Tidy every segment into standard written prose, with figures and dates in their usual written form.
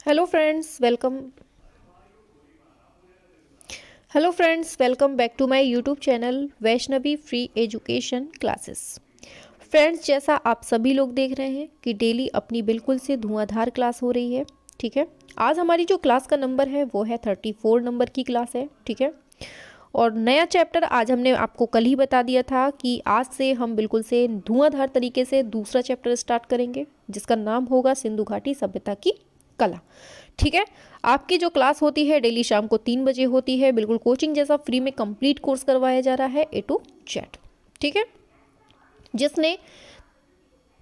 Hello friends welcome hello friends welcome back to my YouTube channel Vaishnavi free education classes. Friends, जैसा आप सभी लोग देख रहे हैं कि डेली अपनी बिल्कुल से धुआंधार क्लास हो रही है। ठीक है, आज हमारी जो क्लास का नंबर है वो है 34 नंबर की क्लास है। ठीक है, और नया चैप्टर आज हमने आपको कल ही बता दिया था कि आज से हम बिल्कुल से धुआंधार तरीके से दूसरा चैप्टर स्टार्ट करेंगे जिसका नाम होगा सिंधु घाटी सभ्यता की कला। ठीक है, आपकी जो क्लास होती है डेली शाम को 3 बजे होती है, बिल्कुल कोचिंग जैसा फ्री में कंप्लीट कोर्स करवाया जा रहा है A to Z। ठीक है, जिसने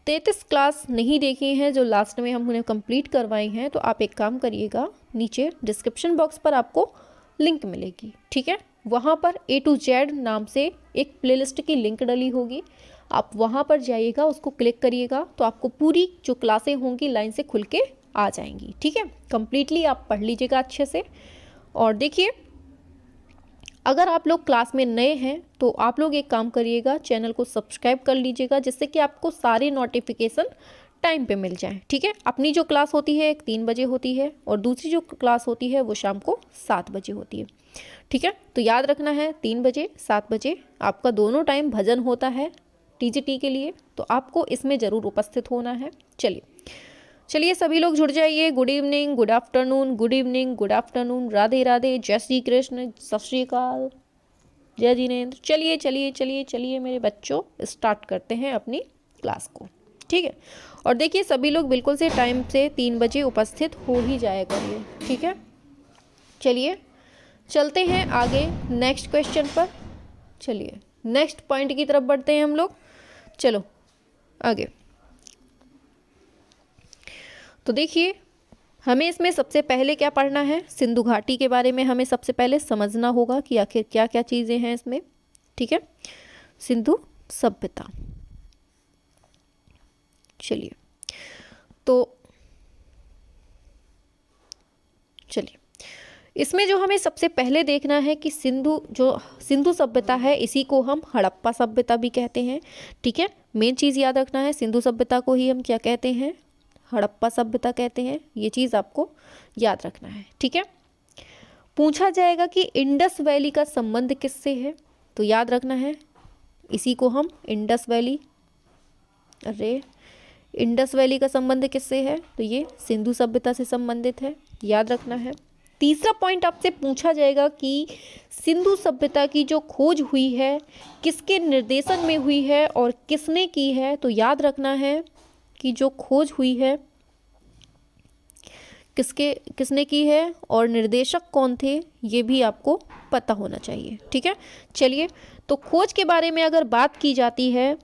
33 क्लास नहीं देखी हैं जो लास्ट में हम उन्हें कंप्लीट करवाई हैं, तो आप एक काम करिएगा, नीचे डिस्क्रिप्शन बॉक्स पर आपको लिंक मिलेगी। ठीक है, वहाँ पर A to Z नाम से एक प्लेलिस्ट की लिंक डली होगी, आप वहाँ पर जाइएगा, उसको क्लिक करिएगा तो आपको पूरी जो क्लासें होंगी लाइन से खुल के आ जाएंगी। ठीक है, कंप्लीटली आप पढ़ लीजिएगा अच्छे से। और देखिए, अगर आप लोग क्लास में नए हैं तो आप लोग एक काम करिएगा, चैनल को सब्सक्राइब कर लीजिएगा जिससे कि आपको सारे नोटिफिकेशन टाइम पे मिल जाए। ठीक है, अपनी जो क्लास होती है 3 बजे होती है और दूसरी जो क्लास होती है वो शाम को 7 बजे होती है। ठीक है, तो याद रखना है 3 बजे 7 बजे आपका दोनों टाइम भजन होता है TGT के लिए, तो आपको इसमें ज़रूर उपस्थित होना है। चलिए सभी लोग जुड़ जाइए। Good evening, good afternoon, good evening, good afternoon, Radhe Radhe, जय श्री कृष्ण, सत श्री अकाल, जय जिनेन्द्र। चलिए चलिए चलिए चलिए मेरे बच्चों, स्टार्ट करते हैं अपनी क्लास को। ठीक है, और देखिए सभी लोग बिल्कुल से टाइम से 3 बजे उपस्थित हो ही जाया करिए। ठीक है, चलिए चलते हैं आगे नेक्स्ट क्वेश्चन पर। चलिए नेक्स्ट पॉइंट की तरफ बढ़ते हैं हम लोग। चलो आगे। तो देखिए, हमें इसमें सबसे पहले क्या पढ़ना है, सिंधु घाटी के बारे में हमें सबसे पहले समझना होगा कि आखिर क्या क्या चीज़ें हैं इसमें। ठीक है, सिंधु सभ्यता। चलिए इसमें जो हमें सबसे पहले देखना है कि सिंधु सभ्यता है, इसी को हम हड़प्पा सभ्यता भी कहते हैं। ठीक है, मेन चीज़ याद रखना है, सिंधु सभ्यता को ही हम क्या कहते हैं, हड़प्पा सभ्यता कहते हैं। ये चीज़ आपको याद रखना है। ठीक है, पूछा जाएगा कि इंडस वैली का संबंध किससे है, तो याद रखना है इसी को हम इंडस वैली का संबंध किससे है, तो ये सिंधु सभ्यता से संबंधित है, याद रखना है। तीसरा पॉइंट आपसे पूछा जाएगा कि सिंधु सभ्यता की जो खोज हुई है किसके निर्देशन में हुई है और किसने की है, तो याद रखना है कि जो खोज हुई है किसने की है और निर्देशक कौन थे, ये भी आपको पता होना चाहिए। ठीक है, चलिए तो खोज के बारे में अगर बात की जाती है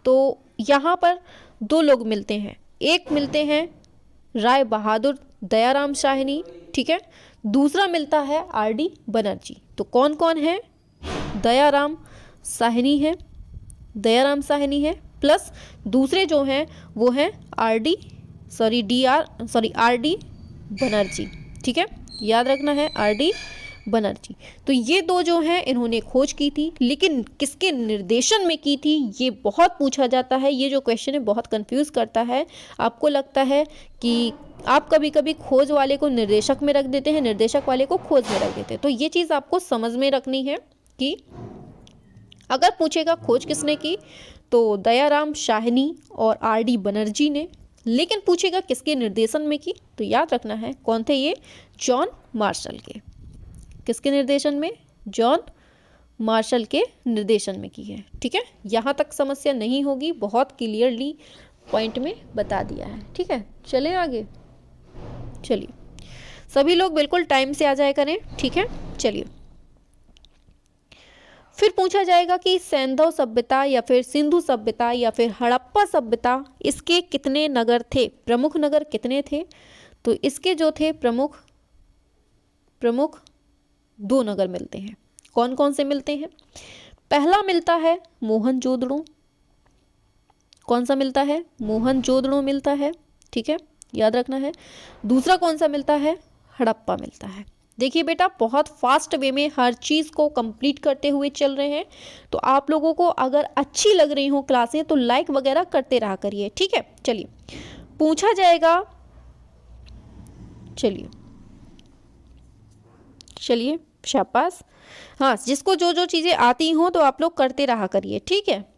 तो यहाँ पर 2 लोग मिलते हैं। एक मिलते हैं राय बहादुर दयाराम साहनी, ठीक है, दूसरा मिलता है RD बनर्जी। तो कौन कौन है, दयाराम साहनी है प्लस दूसरे जो हैं वो हैं RD बनर्जी। ठीक है, याद रखना है RD बनर्जी। तो ये 2 जो हैं इन्होंने खोज की थी, लेकिन किसके निर्देशन में की थी ये बहुत पूछा जाता है। ये जो क्वेश्चन है बहुत कंफ्यूज करता है। आपको लगता है कि आप कभी कभी खोज वाले को निर्देशक में रख देते हैं, निर्देशक वाले को खोज में रख देते हैं। तो ये चीज़ आपको समझ में रखनी है कि अगर पूछेगा खोज किसने की तो दयाराम साहनी और RD बनर्जी ने, लेकिन पूछेगा किसके निर्देशन में की तो याद रखना है कौन थे ये, जॉन मार्शल के। किसके निर्देशन में, जॉन मार्शल के निर्देशन में की है। ठीक है, यहाँ तक समस्या नहीं होगी, बहुत क्लियरली पॉइंट में बता दिया है। ठीक है, चलें आगे। चलिए सभी लोग बिल्कुल टाइम से आ जाया करें। ठीक है, चलिए फिर पूछा जाएगा कि सैंधव सभ्यता या फिर सिंधु सभ्यता या फिर हड़प्पा सभ्यता, इसके कितने नगर थे, प्रमुख नगर कितने थे, तो इसके जो थे प्रमुख 2 नगर मिलते हैं। कौन कौन से मिलते हैं, पहला मिलता है मोहनजोदड़ो। कौन सा मिलता है, मोहनजोदड़ो मिलता है। ठीक है, याद रखना है। दूसरा कौन सा मिलता है, हड़प्पा मिलता है। देखिए बेटा, बहुत फास्ट वे में हर चीज़ को कंप्लीट करते हुए चल रहे हैं, तो आप लोगों को अगर अच्छी लग रही हो क्लासें तो लाइक वगैरह करते रहा करिए। ठीक है, चलिए पूछा जाएगा चलिए चलिए, शाबाश। हाँ, जिसको जो जो चीज़ें आती हों तो आप लोग करते रहा करिए, ठीक है।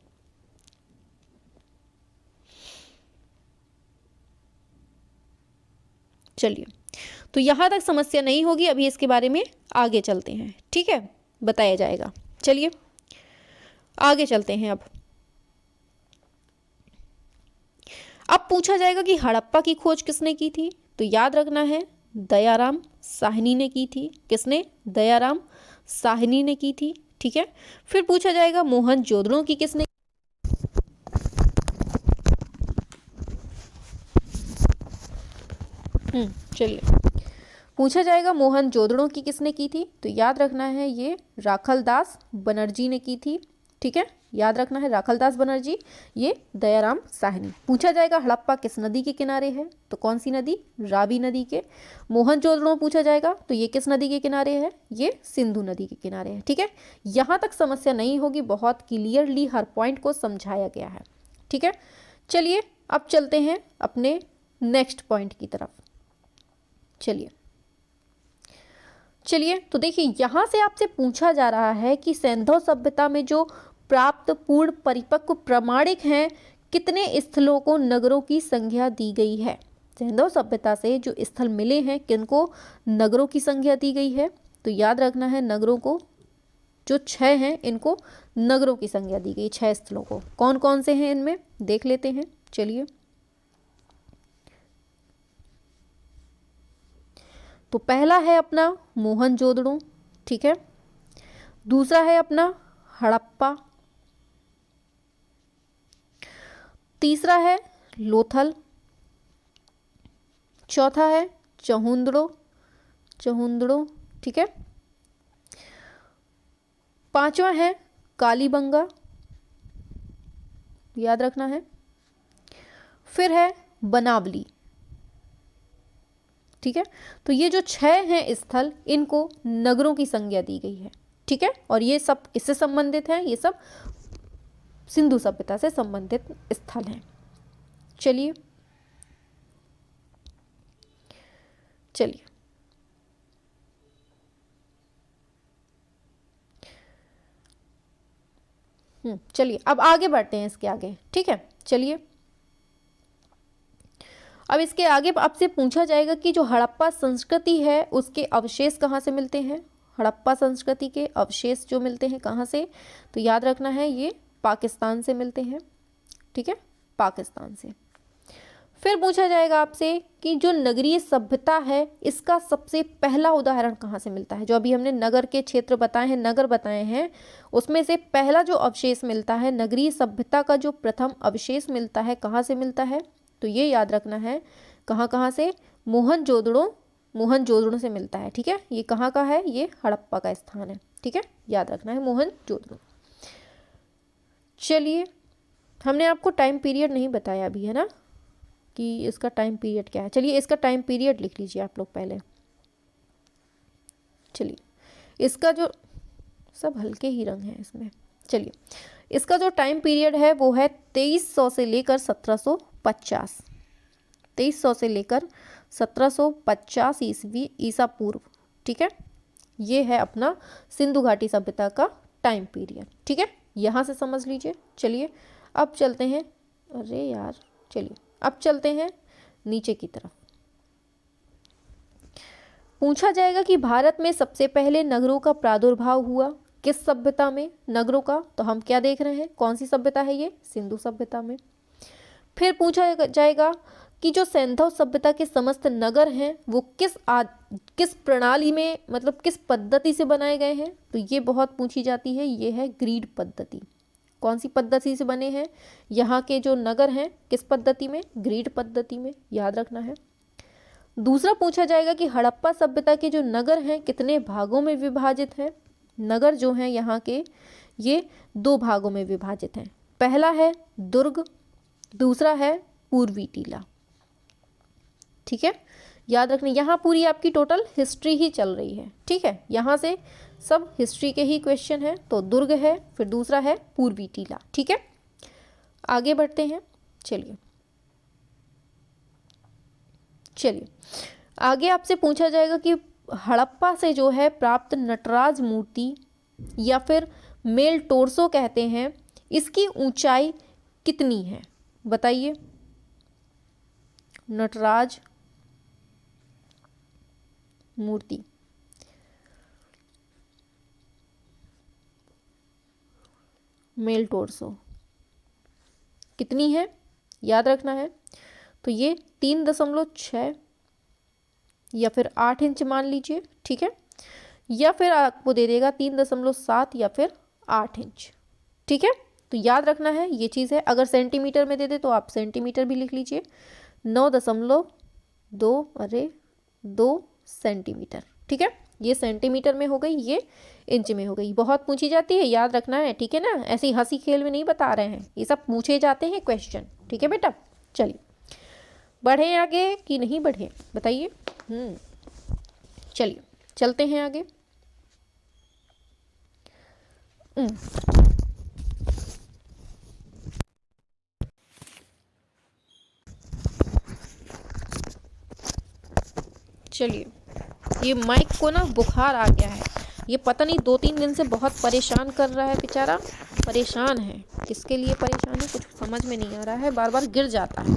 चलिए, तो यहाँ तक समस्या नहीं होगी। अभी इसके बारे में आगे चलते हैं, ठीक है, बताया जाएगा। चलिए आगे चलते हैं। अब पूछा जाएगा कि हड़प्पा की खोज किसने की थी। तो याद रखना है, दयाराम साहनी ने की थी। किसने? दयाराम साहनी ने की थी, ठीक है। फिर पूछा जाएगा मोहनजोदड़ो की किसने। चलिए, पूछा जाएगा मोहनजोदड़ो की किसने की थी। तो याद रखना है, ये राखलदास बनर्जी ने की थी, ठीक है। याद रखना है, राखलदास बनर्जी, ये दयाराम साहनी। पूछा जाएगा हड़प्पा किस नदी के किनारे है। तो कौन सी नदी? रावी नदी के। मोहनजोदड़ो पूछा जाएगा तो ये किस नदी के किनारे है? ये सिंधु नदी के किनारे है, ठीक है। यहाँ तक समस्या नहीं होगी, बहुत क्लियरली हर पॉइंट को समझाया गया है, ठीक है। चलिए अब चलते हैं अपने नेक्स्ट पॉइंट की तरफ। चलिए, तो देखिए, यहाँ से आपसे पूछा जा रहा है कि सैंधव सभ्यता में जो प्राप्त पूर्ण परिपक्व प्रमाणिक हैं, कितने स्थलों को नगरों की संज्ञा दी गई है। सैंधव सभ्यता से जो स्थल मिले हैं, किनको नगरों की संज्ञा दी गई है। तो याद रखना है, नगरों को, जो 6 हैं, इनको नगरों की संज्ञा दी गई। 6 स्थलों को कौन कौन से हैं इनमें देख लेते हैं। चलिए, तो पहला है अपना मोहनजोदड़ो, ठीक है। दूसरा है अपना हड़प्पा। तीसरा है लोथल। चौथा है चहुंदड़ो, ठीक है। पांचवा है कालीबंगा, याद रखना है। फिर है बनावली, ठीक है। तो ये जो 6 हैं स्थल, इनको नगरों की संज्ञा दी गई है, ठीक है। और ये सब किससे संबंधित हैं? ये सब सिंधु सभ्यता से संबंधित स्थल हैं। चलिए चलिए अब आगे बढ़ते हैं इसके आगे, ठीक है। चलिए, अब इसके आगे आपसे पूछा जाएगा कि जो हड़प्पा संस्कृति है, उसके अवशेष कहाँ से मिलते हैं। हड़प्पा संस्कृति के अवशेष जो मिलते हैं कहाँ से? तो याद रखना है, ये पाकिस्तान से मिलते हैं, ठीक है, पाकिस्तान से। फिर पूछा जाएगा आपसे कि जो नगरीय सभ्यता है, इसका सबसे पहला उदाहरण कहाँ से मिलता है। जो अभी हमने नगर के क्षेत्र बताए हैं, नगर बताए हैं, उसमें से पहला जो अवशेष मिलता है, नगरीय सभ्यता का जो प्रथम अवशेष मिलता है, कहाँ से मिलता है। तो ये याद रखना है, कहाँ से? मोहनजोदड़ो से मिलता है, ठीक है। ये कहाँ का है? ये हड़प्पा का स्थान है, ठीक है, याद रखना है, मोहनजोदड़ो। चलिए, हमने आपको टाइम पीरियड नहीं बताया अभी, है ना, कि इसका टाइम पीरियड क्या है। चलिए, इसका टाइम पीरियड लिख लीजिए आप लोग पहले। चलिए, इसका जो, सब हल्के ही रंग हैं इसमें। चलिए, इसका जो टाइम पीरियड है वो है 2300 से लेकर 1750। 2300 से लेकर 1750 ईसा पूर्व, ठीक है। ये है अपना सिंधु घाटी सभ्यता का टाइम पीरियड, ठीक है, यहाँ से समझ लीजिए। चलिए अब चलते हैं, अरे यार, चलिए अब चलते हैं नीचे की तरफ। पूछा जाएगा कि भारत में सबसे पहले नगरों का प्रादुर्भाव हुआ किस सभ्यता में। नगरों का तो हम क्या देख रहे हैं, कौन सी सभ्यता है ये? सिंधु सभ्यता में। फिर पूछा जाएगा कि जो सैंधव सभ्यता के समस्त नगर हैं, वो किस प्रणाली में, मतलब किस पद्धति से बनाए गए हैं। तो ये बहुत पूछी जाती है, ये है ग्रीड पद्धति। कौन सी पद्धति से बने हैं यहाँ के जो नगर हैं? किस पद्धति में? ग्रीड पद्धति में, याद रखना है। दूसरा पूछा जाएगा कि हड़प्पा सभ्यता के जो नगर हैं, कितने भागों में विभाजित हैं। नगर जो हैं यहाँ के, ये 2 भागों में विभाजित हैं। पहला है दुर्ग, दूसरा है पूर्वी टीला, ठीक है, याद रखना। यहाँ पूरी आपकी टोटल हिस्ट्री ही चल रही है, ठीक है, यहाँ से सब हिस्ट्री के ही क्वेश्चन है। तो दुर्ग है, फिर दूसरा है पूर्वी टीला, ठीक है। आगे बढ़ते हैं। चलिए आगे आपसे पूछा जाएगा कि हड़प्पा से जो है प्राप्त नटराज मूर्ति या फिर मेल टोर्सो कहते हैं, इसकी ऊंचाई कितनी है? बताइए। नटराज मूर्ति, मेल टोर्सो कितनी है, याद रखना है। तो ये 3.6 या फिर 8 इंच मान लीजिए, ठीक है, या फिर आपको दे देगा 3.7 या फिर 8 इंच, ठीक है। तो याद रखना है ये चीज़ है। अगर सेंटीमीटर में दे दे तो आप सेंटीमीटर भी लिख लीजिए। 9.2 सेंटीमीटर, ठीक है। ये सेंटीमीटर में हो गई, ये इंच में हो गई। बहुत पूछी जाती है, याद रखना है, ठीक है ना। ऐसी हंसी खेल में नहीं बता रहे हैं, ये सब पूछे जाते हैं क्वेश्चन, ठीक है बेटा। चलिए बढ़े आगे कि नहीं बढ़े, बताइए। चलिए चलते हैं आगे। चलिए, ये माइक को ना बुखार आ गया है, ये पता नहीं 2-3 दिन से बहुत परेशान कर रहा है, बेचारा परेशान है। किसके लिए परेशान है कुछ समझ में नहीं आ रहा है, बार बार गिर जाता है।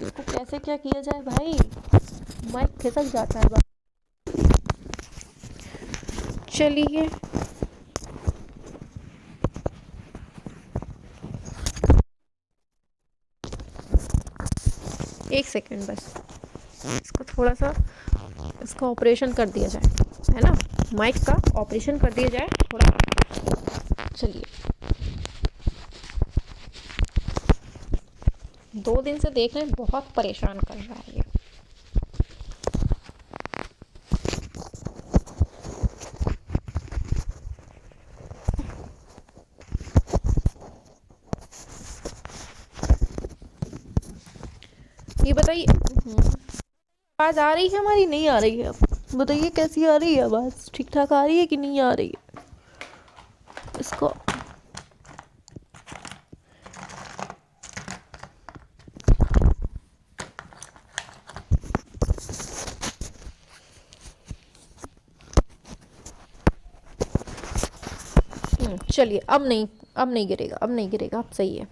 इसको कैसे क्या किया जाए भाई, माइक खिसक जाता है। चलिए एक सेकंड बस, इसको थोड़ा सा इसका ऑपरेशन कर दिया जाए, है ना, माइक का ऑपरेशन कर दिया जाए थोड़ा। चलिए 2 दिन से देख रहे हैं, बहुत परेशान कर रहा है ये। ये बताइए आवाज़ आ रही है हमारी, नहीं आ रही है? बताइए कैसी आ रही है आवाज़, ठीक ठाक आ रही है कि नहीं आ रही है? इसको चलिए अब नहीं गिरेगा, अब नहीं गिरेगा, अब सही है।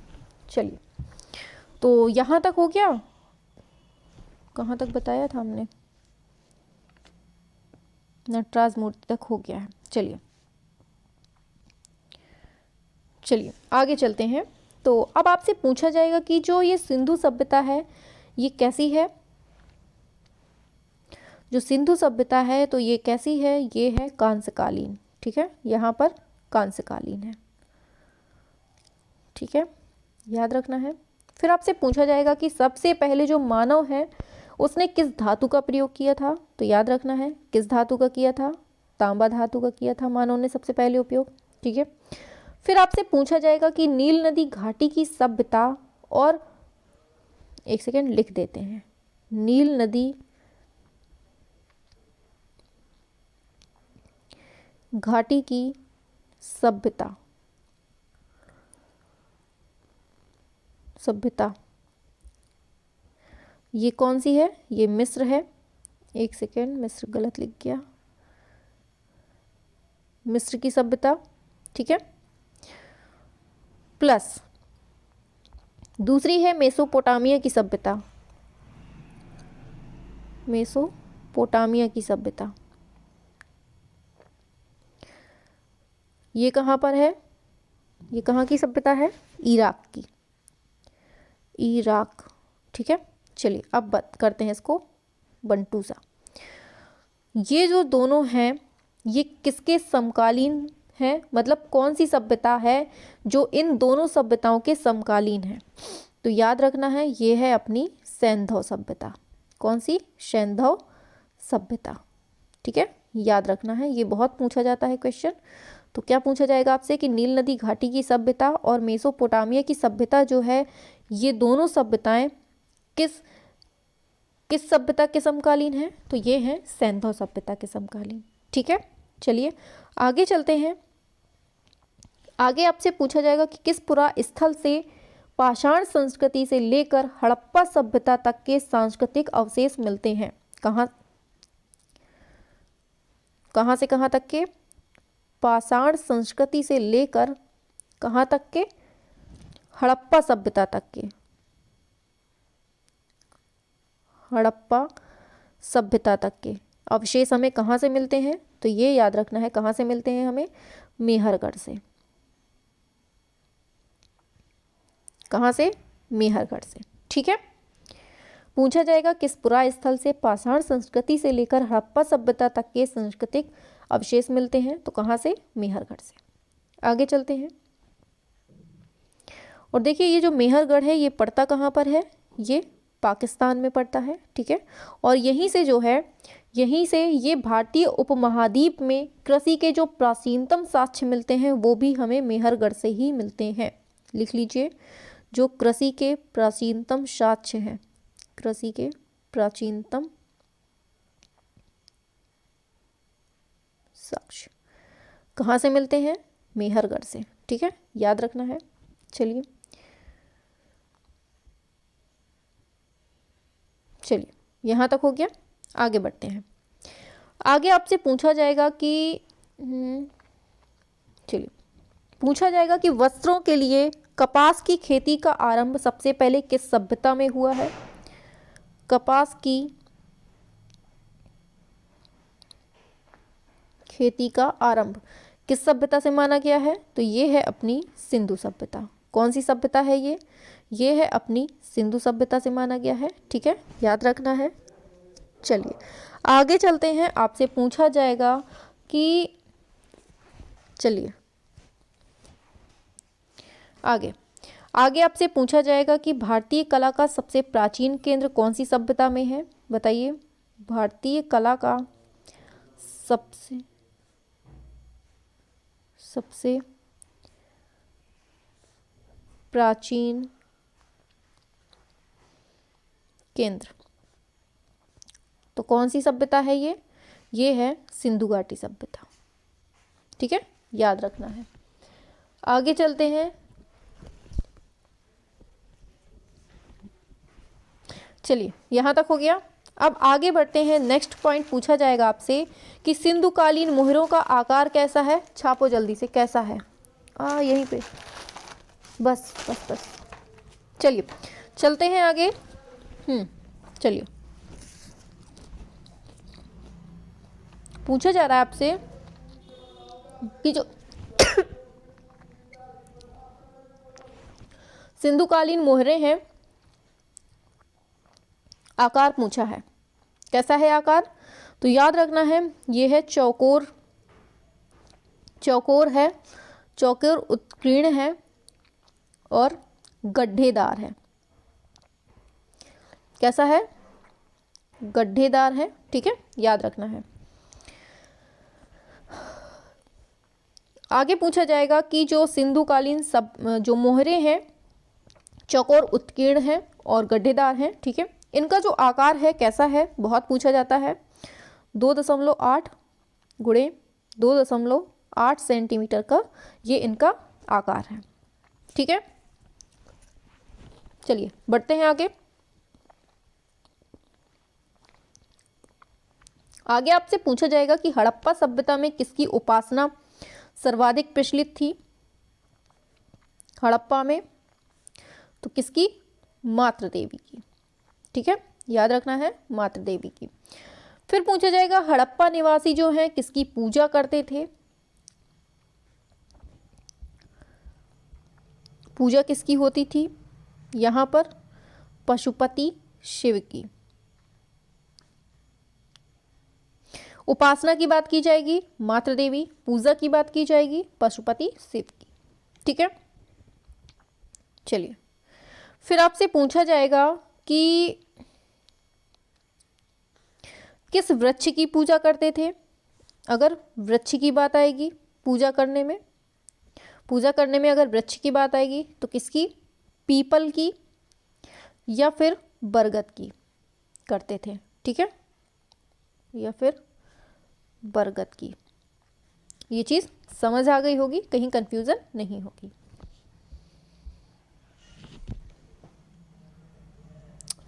चलिए तो यहाँ तक हो गया, कहाँ तक बताया था हमने? नटराज मूर्ति तक हो गया है। चलिए आगे चलते हैं। तो अब आपसे पूछा जाएगा कि जो ये सिंधु सभ्यता है ये कैसी है? जो सिंधु सभ्यता है तो ये कैसी है? ये है कांस्यकालीन, ठीक है, यहाँ पर कांस्यकालीन है, ठीक है, याद रखना है। फिर आपसे पूछा जाएगा कि सबसे पहले जो मानव है उसने किस धातु का प्रयोग किया था? तो याद रखना है किस धातु का किया था? तांबा धातु का किया था मानव ने सबसे पहले उपयोग, ठीक है। फिर आपसे पूछा जाएगा कि नील नदी घाटी की सभ्यता, और एक सेकेंड लिख देते हैं, नील नदी घाटी की सभ्यता ये कौन सी है? ये मिस्र है। एक सेकेंड, मिस्र गलत लिख गया, मिस्र की सभ्यता, ठीक है। प्लस दूसरी है मेसोपोटामिया की सभ्यता, मेसोपोटामिया की सभ्यता, ये कहाँ पर है? ये कहाँ की सभ्यता है? इराक की, इराक, ठीक है। चलिए अब बात करते हैं इसको बंटू सा। ये जो दोनों हैं ये किसके समकालीन है? मतलब कौन सी सभ्यता है जो इन दोनों सभ्यताओं के समकालीन है? तो याद रखना है ये है अपनी सैंधव सभ्यता। कौन सी? सैंधव सभ्यता, ठीक है, याद रखना है, ये बहुत पूछा जाता है क्वेश्चन। तो क्या पूछा जाएगा आपसे कि नील नदी घाटी की सभ्यता और मेसोपोटामिया की सभ्यता जो है ये दोनों सभ्यताएं किस सभ्यता के समकालीन है? तो ये है सैंधव सभ्यता के समकालीन, ठीक है। चलिए आगे चलते हैं। आगे आपसे पूछा जाएगा कि किस पुरा स्थल से पाषाण संस्कृति से लेकर हड़प्पा सभ्यता तक के सांस्कृतिक अवशेष मिलते हैं? कहाँ कहाँ से कहाँ तक के? पाषाण संस्कृति से लेकर कहाँ तक के? हड़प्पा सभ्यता तक के। हड़प्पा सभ्यता तक के अवशेष हमें कहाँ से मिलते हैं? तो ये याद रखना है, कहाँ से मिलते हैं हमें? मेहरगढ़ से। कहाँ से? मेहरगढ़ से। ठीक है। पूछा जाएगा किस पुरा स्थल से पाषाण संस्कृति से लेकर हड़प्पा सभ्यता तक के सांस्कृतिक अवशेष मिलते हैं? तो कहाँ से? मेहरगढ़ से। आगे चलते हैं और देखिए ये जो मेहरगढ़ है ये पड़ता कहाँ पर है? ये पाकिस्तान में पड़ता है। ठीक है। और यहीं से जो है, यहीं से ये भारतीय उपमहाद्वीप में कृषि के जो प्राचीनतम साक्ष्य मिलते हैं वो भी हमें मेहरगढ़ से ही मिलते हैं। लिख लीजिए, जो कृषि के प्राचीनतम साक्ष्य हैं, कृषि के प्राचीनतम साक्ष्य कहाँ से मिलते हैं? मेहरगढ़ से। ठीक है, याद रखना है। चलिए यहाँ तक हो गया। आगे बढ़ते हैं। आगे आपसे पूछा जाएगा कि पूछा जाएगा कि वस्त्रों के लिए कपास की खेती का आरंभ सबसे पहले किस सभ्यता में हुआ है? कपास की खेती का आरंभ किस सभ्यता से माना गया है? तो ये है अपनी सिंधु सभ्यता। कौन सी सभ्यता है ये है अपनी सिंधु सभ्यता से माना गया है। ठीक है, याद रखना है। चलिए आगे चलते हैं। आपसे पूछा जाएगा कि चलिए आगे आपसे पूछा जाएगा कि भारतीय कला का सबसे प्राचीन केंद्र कौन सी सभ्यता में है? बताइए, भारतीय कला का सबसे प्राचीन केंद्र तो कौन सी सभ्यता है ये है सिंधु घाटी सभ्यता। ठीक है, याद रखना है। आगे चलते हैं। चलिए यहाँ तक हो गया। अब आगे बढ़ते हैं। नेक्स्ट पॉइंट पूछा जाएगा आपसे कि सिंधुकालीन मोहरों का आकार कैसा है? छापो जल्दी से, कैसा है? यहीं पे बस। चलिए चलते हैं आगे। चलिए पूछा जा रहा है आपसे कि जो सिंधुकालीन मोहरे हैं, आकार पूछा है, कैसा है आकार? तो याद रखना है ये है चौकोर है, चौकोर उत्कीर्ण है और गड्ढेदार है। कैसा है? गड्ढेदार है। ठीक है, याद रखना है। आगे पूछा जाएगा कि जो सिंधुकालीन जो मोहरे हैं चौकोर उत्कीर्ण है और गड्ढेदार हैं। ठीक है, इनका जो आकार है कैसा है? बहुत पूछा जाता है। 2.8 गुणे 2.8 सेंटीमीटर का ये इनका आकार है। ठीक है, चलिए बढ़ते हैं आगे। आगे आपसे पूछा जाएगा कि हड़प्पा सभ्यता में किसकी उपासना सर्वाधिक प्रचलित थी? हड़प्पा में तो किसकी? मातृ देवी की। ठीक है, याद रखना है, मातृ देवी की। फिर पूछा जाएगा हड़प्पा निवासी जो हैं किसकी पूजा करते थे? पूजा किसकी होती थी यहां पर? पशुपति शिव की। उपासना की बात की जाएगी मातृ देवी, पूजा की बात की जाएगी पशुपति शिव की। ठीक है, चलिए फिर आपसे पूछा जाएगा कि किस वृक्ष की पूजा करते थे? अगर वृक्ष की बात आएगी पूजा करने में अगर वृक्ष की बात आएगी तो किसकी? पीपल की या फिर बरगद की करते थे। ठीक है, या फिर बरगद की। ये चीज समझ आ गई होगी, कहीं कंफ्यूजन नहीं होगी।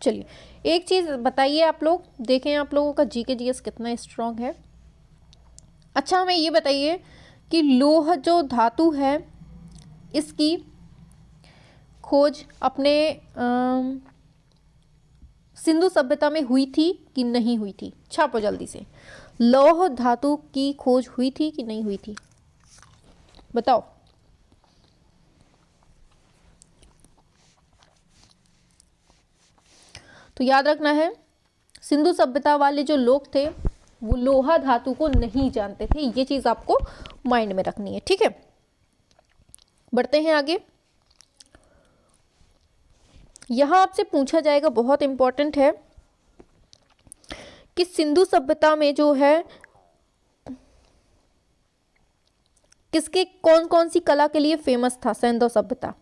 चलिए एक चीज़ बताइए, आप लोग देखें आप लोगों का जीके जीएस कितना स्ट्रांग है। अच्छा हमें ये बताइए कि लौह जो धातु है इसकी खोज अपने सिंधु सभ्यता में हुई थी कि नहीं हुई थी? छापो जल्दी से। लौह धातु की खोज हुई थी कि नहीं हुई थी, बताओ। तो याद रखना है, सिंधु सभ्यता वाले जो लोग थे वो लोहा धातु को नहीं जानते थे, ये चीज आपको माइंड में रखनी है, ठीक है। बढ़ते हैं आगे। यहां आपसे पूछा जाएगा, बहुत इंपॉर्टेंट है, कि सिंधु सभ्यता में जो है किसके कौन कौन सी कला के लिए फेमस था सैंधव सभ्यता?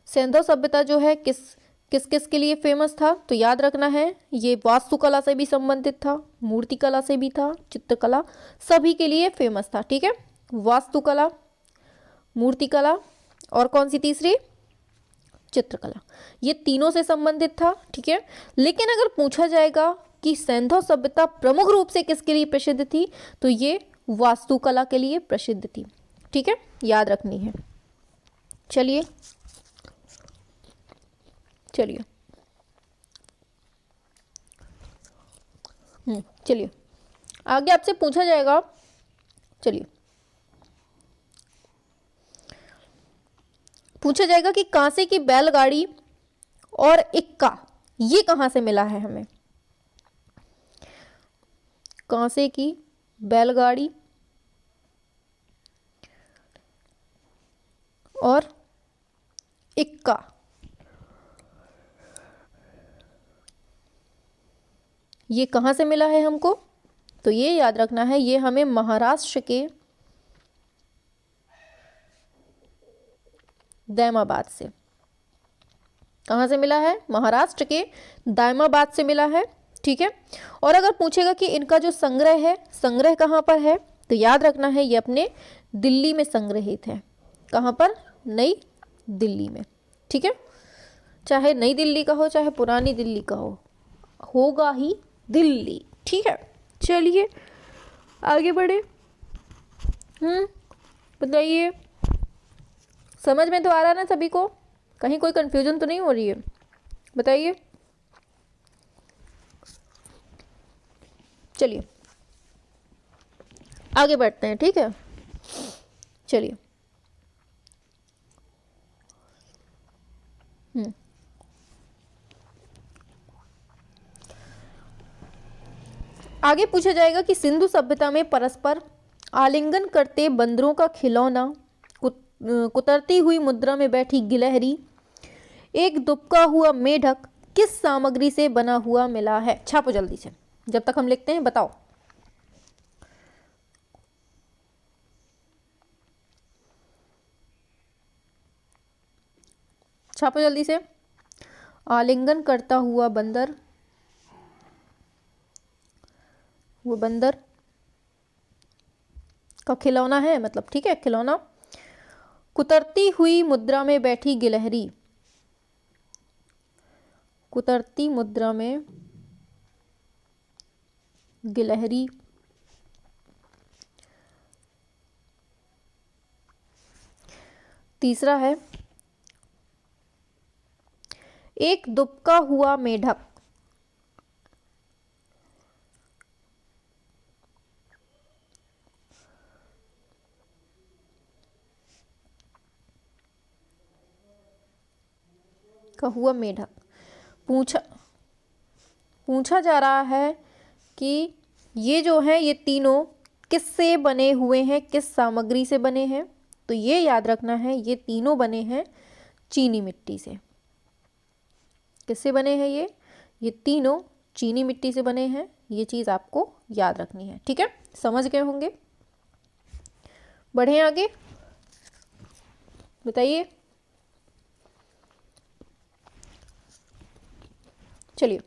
सैंधव सभ्यता जो है किस किस किस के लिए फेमस था? तो याद रखना है ये वास्तुकला से भी संबंधित था, मूर्तिकला से भी था, चित्रकला, सभी के लिए फेमस था, ठीक है। वास्तुकला, मूर्तिकला और कौन सी तीसरी? चित्रकला। ये तीनों से संबंधित था, ठीक है। लेकिन अगर पूछा जाएगा कि सैंधव सभ्यता प्रमुख रूप से किसके लिए प्रसिद्ध थी, तो ये वास्तुकला के लिए प्रसिद्ध थी, ठीक है, याद रखनी है। चलिए चलिए चलिए आगे आपसे पूछा जाएगा, चलिए पूछा जाएगा कि कांसे की बैलगाड़ी और इक्का ये कहां से मिला है हमें? कांसे की बैलगाड़ी और इक्का ये कहां से मिला है हमको? तो ये याद रखना है, ये हमें महाराष्ट्र के दैमाबाद से। कहां से मिला है? महाराष्ट्र के दैमाबाद से मिला है, ठीक है। और अगर पूछेगा कि इनका जो संग्रह है, संग्रह कहां पर है, तो याद रखना है ये अपने दिल्ली में संग्रहित है। कहां पर? नई दिल्ली में, ठीक है। चाहे नई दिल्ली का हो चाहे पुरानी दिल्ली का हो, होगा ही दिल्ली, ठीक है। चलिए आगे बढ़े। बताइए, समझ में तो आ रहा ना सभी को? कहीं कोई कंफ्यूजन तो नहीं हो रही है? बताइए। चलिए आगे बढ़ते हैं, ठीक है। चलिए आगे पूछा जाएगा कि सिंधु सभ्यता में परस्पर आलिंगन करते बंदरों का खिलौना, कुतरती हुई मुद्रा में बैठी गिलहरी, एक दुबका हुआ मेढक किस सामग्री से बना हुआ मिला है? छापो जल्दी से, जब तक हम लिखते हैं बताओ। छापो जल्दी से। आलिंगन करता हुआ बंदर, वो बंदर का खिलौना है, मतलब ठीक है, खिलौना। कुतरती हुई मुद्रा में बैठी गिलहरी, कुतरती मुद्रा में गिलहरी, तीसरा है एक दुबका हुआ मेढक, का हुआ मेढक। पूछा जा रहा है कि ये जो है ये तीनों किससे बने हुए हैं, किस सामग्री से बने हैं? तो ये याद रखना है ये तीनों बने हैं चीनी मिट्टी से। किससे बने हैं ये तीनों चीनी मिट्टी से बने हैं, ये चीज आपको याद रखनी है, ठीक है। समझ गए होंगे। बढ़े आगे, बताइए। चलिए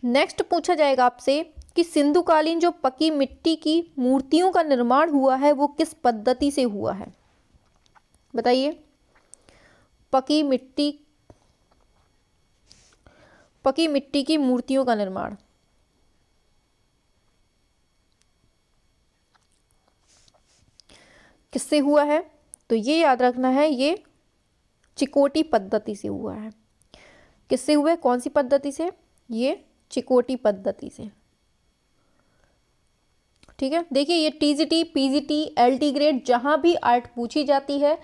नेक्स्ट पूछा जाएगा आपसे कि सिंधुकालीन जो पकी मिट्टी की मूर्तियों का निर्माण हुआ है वो किस पद्धति से हुआ है? बताइए। पकी मिट्टी की मूर्तियों का निर्माण किससे हुआ है? तो ये याद रखना है, ये चिकोटी पद्धति से हुआ है। किससे हुआ है? कौन सी पद्धति से? ये चिकोटी पद्धति से। ठीक है, देखिए ये टीजीटी, पीजीटी, एलटी ग्रेड जहां भी आर्ट पूछी जाती है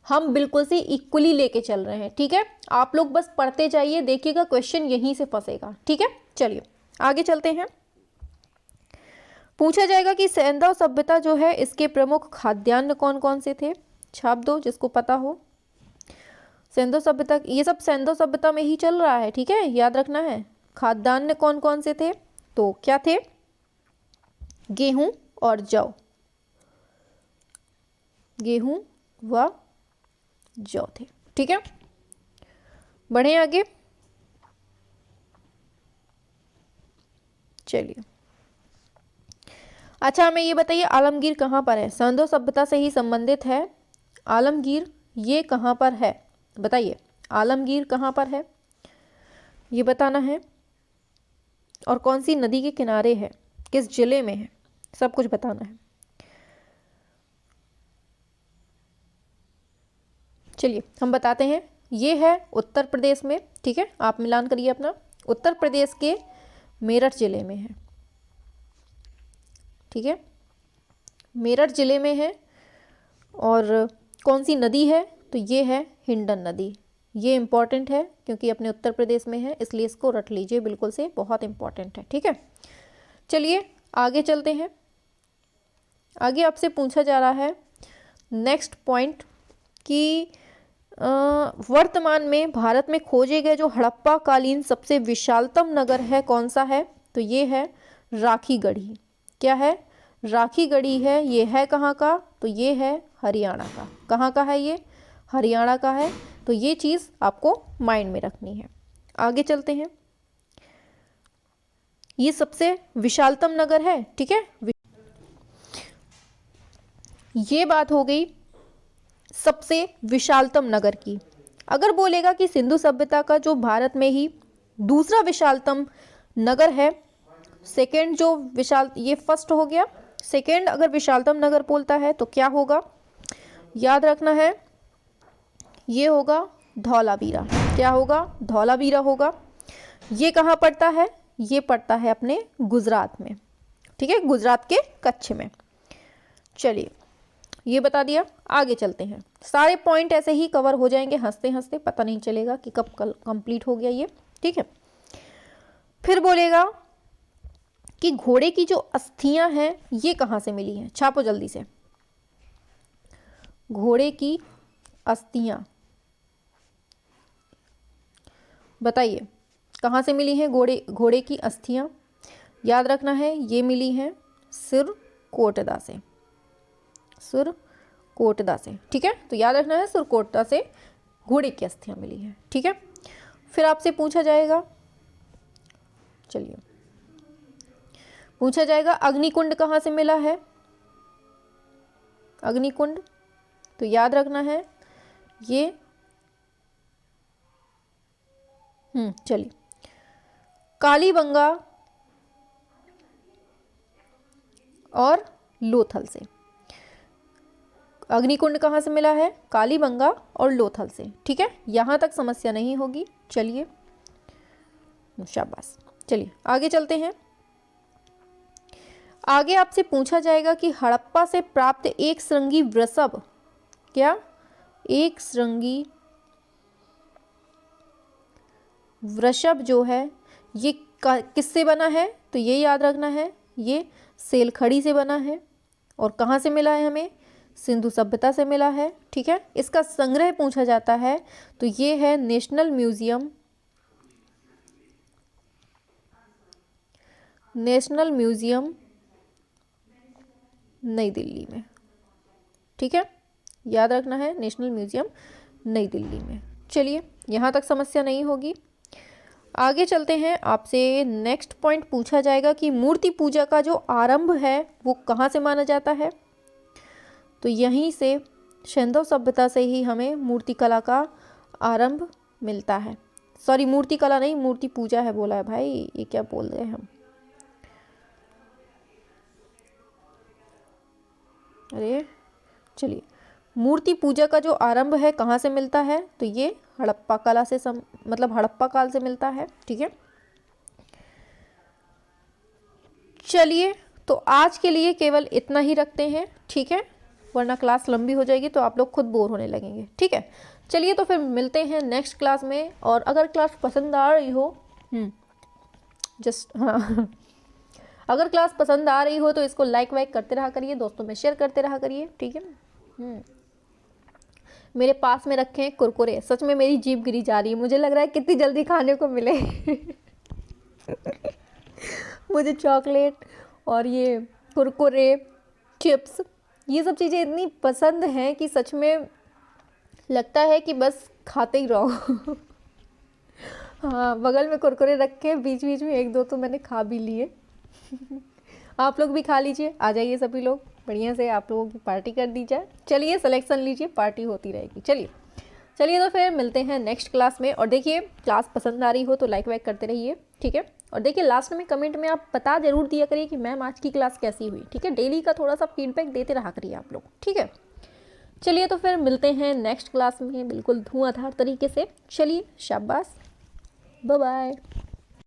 हम बिल्कुल से इक्वली लेके चल रहे हैं। ठीक है, आप लोग बस पढ़ते जाइए, देखिएगा क्वेश्चन यहीं से फंसेगा। ठीक है, चलिए आगे चलते हैं। पूछा जाएगा कि सैंधव सभ्यता जो है इसके प्रमुख खाद्यान्न कौन कौन से थे? छाप दो जिसको पता हो। सैंधव सभ्यता, ये सब सैंधव सभ्यता में ही चल रहा है। ठीक है, याद रखना है। खाद्यान्न कौन कौन से थे? तो क्या थे? गेहूं और जौ। गेहूं व जौ थे। ठीक है, बढ़े आगे। चलिए, अच्छा हमें ये बताइए आलमगीर कहाँ पर है? सैंधव सभ्यता से ही संबंधित है आलमगीर, ये कहाँ पर है? बताइए आलमगीर कहाँ पर है, ये बताना है। और कौन सी नदी के किनारे है, किस जिले में है, सब कुछ बताना है। चलिए हम बताते हैं, ये है उत्तर प्रदेश में। ठीक है, आप मिलान करिए अपना। उत्तर प्रदेश के मेरठ जिले में है। ठीक है, मेरठ जिले में है। और कौन सी नदी है? तो ये है हिंडन नदी। ये इंपॉर्टेंट है क्योंकि अपने उत्तर प्रदेश में है, इसलिए इसको रट लीजिए बिल्कुल से, बहुत इंपॉर्टेंट है। ठीक है, चलिए आगे चलते हैं। आगे आपसे पूछा जा रहा है नेक्स्ट पॉइंट कि वर्तमान में भारत में खोजे गए जो हड़प्पा कालीन सबसे विशालतम नगर है कौन सा है? तो ये है राखीगढ़ी। क्या है? राखीगढ़ी है। ये है कहाँ का? तो ये है हरियाणा का। कहाँ का है ये? हरियाणा का है। तो ये चीज़ आपको माइंड में रखनी है। आगे चलते हैं। ये सबसे विशालतम नगर है। ठीक है, ये बात हो गई सबसे विशालतम नगर की। अगर बोलेगा कि सिंधु सभ्यता का जो भारत में ही दूसरा विशालतम नगर है, सेकेंड जो विशाल, ये फर्स्ट हो गया, सेकेंड अगर विशालतम नगर बोलता है तो क्या होगा? याद रखना है, ये होगा धौलावीरा। क्या होगा? धौलावीरा होगा। ये कहाँ पड़ता है? ये पड़ता है अपने गुजरात में। ठीक है, गुजरात के कच्छ में। चलिए ये बता दिया, आगे चलते हैं। सारे पॉइंट ऐसे ही कवर हो जाएंगे हंसते हंसते, पता नहीं चलेगा कि कब कंप्लीट हो गया ये। ठीक है, फिर बोलेगा कि घोड़े की जो अस्थियां हैं ये कहाँ से मिली हैं? छापो जल्दी से। घोड़े की अस्थियां बताइए कहाँ से मिली हैं? घोड़े की अस्थियां याद रखना है, ये मिली हैं सुरकोटदा से। सुरकोटदा से। ठीक है, तो याद रखना है सुरकोटदा से घोड़े की अस्थियां मिली हैं। ठीक है, फिर आपसे पूछा जाएगा, चलिए पूछा जाएगा अग्निकुंड कहाँ से मिला है? अग्निकुंड, तो याद रखना है ये, चलिए कालीबंगा और लोथल से। अग्निकुंड कहाँ से मिला है? कालीबंगा और लोथल से। ठीक है, यहाँ तक समस्या नहीं होगी। चलिए शाबाश। चलिए आगे चलते हैं। आगे आपसे पूछा जाएगा कि हड़प्पा से प्राप्त एक श्रृंगी वृषभ, क्या एक श्रृंगी वृषभ जो है ये किससे बना है? तो ये याद रखना है, ये सेलखड़ी से बना है। और कहाँ से मिला है हमें? सिंधु सभ्यता से मिला है। ठीक है, इसका संग्रह पूछा जाता है तो ये है नेशनल म्यूजियम, नेशनल म्यूजियम नई दिल्ली में। ठीक है, याद रखना है नेशनल म्यूजियम नई दिल्ली में। चलिए यहाँ तक समस्या नहीं होगी। आगे चलते हैं, आपसे नेक्स्ट पॉइंट पूछा जाएगा कि मूर्ति पूजा का जो आरंभ है वो कहाँ से माना जाता है? तो यहीं से सिंधु सभ्यता से ही हमें मूर्तिकला का आरंभ मिलता है। सॉरी, मूर्तिकला नहीं, मूर्ति पूजा है बोला है भाई, ये क्या बोल रहे हैं हम। अरे चलिए, मूर्ति पूजा का जो आरंभ है कहाँ से मिलता है, तो ये हड़प्पा कला से मतलब हड़प्पा काल से मिलता है। ठीक है, चलिए तो आज के लिए केवल इतना ही रखते हैं। ठीक है, वरना क्लास लंबी हो जाएगी तो आप लोग खुद बोर होने लगेंगे। ठीक है, चलिए तो फिर मिलते हैं नेक्स्ट क्लास में। और अगर क्लास पसंद आ रही हो हाँ अगर क्लास पसंद आ रही हो तो इसको लाइक वाइक करते रहा करिए, दोस्तों में शेयर करते रहा करिए। ठीक है, मेरे पास में रखे हैं कुरकुरे, सच में मेरी जीभ गिरी जा रही है, मुझे लग रहा है कितनी जल्दी खाने को मिले मुझे चॉकलेट और ये कुरकुरे, चिप्स, ये सब चीज़ें इतनी पसंद हैं कि सच में लगता है कि बस खाते ही रहो हाँ, बगल में कुरकुरे रखे, बीच बीच में एक दो तो मैंने खा भी लिए आप लोग भी खा लीजिए, आ जाइए सभी लोग, बढ़िया से आप लोगों की पार्टी कर दी जाए। चलिए सिलेक्शन लीजिए, पार्टी होती रहेगी। चलिए तो फिर मिलते हैं नेक्स्ट क्लास में। और देखिए, क्लास पसंद आ रही हो तो लाइक वाइक करते रहिए। ठीक है, और देखिए लास्ट में कमेंट में आप बता जरूर दिया करिए कि मैम आज की क्लास कैसी हुई। ठीक है, डेली का थोड़ा सा फीडबैक देते रहा करिए आप लोग। ठीक है, चलिए तो फिर मिलते हैं नेक्स्ट क्लास में बिल्कुल धुआंधार तरीके से। चलिए, शाबाश, बाय बाय।